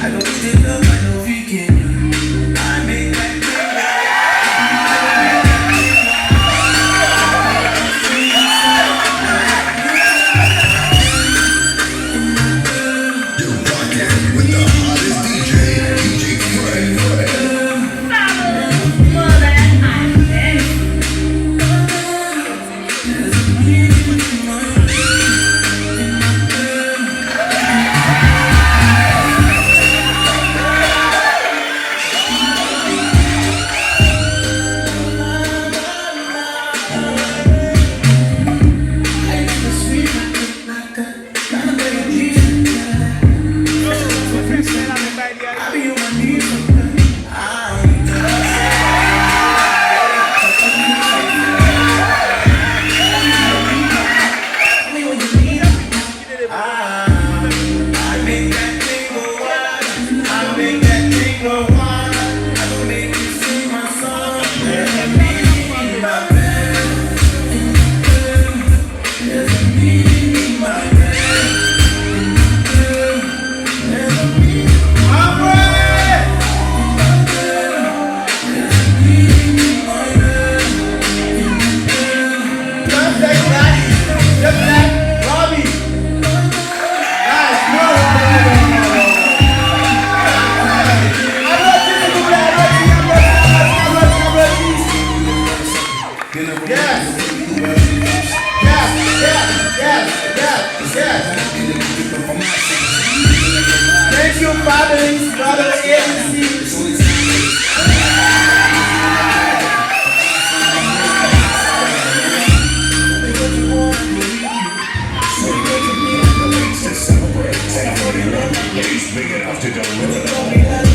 I don't need the love, I know we can. I make that You're rocking with the hottest DJ Fred. Thank you, brothers, brother agency. Big enough to deliver.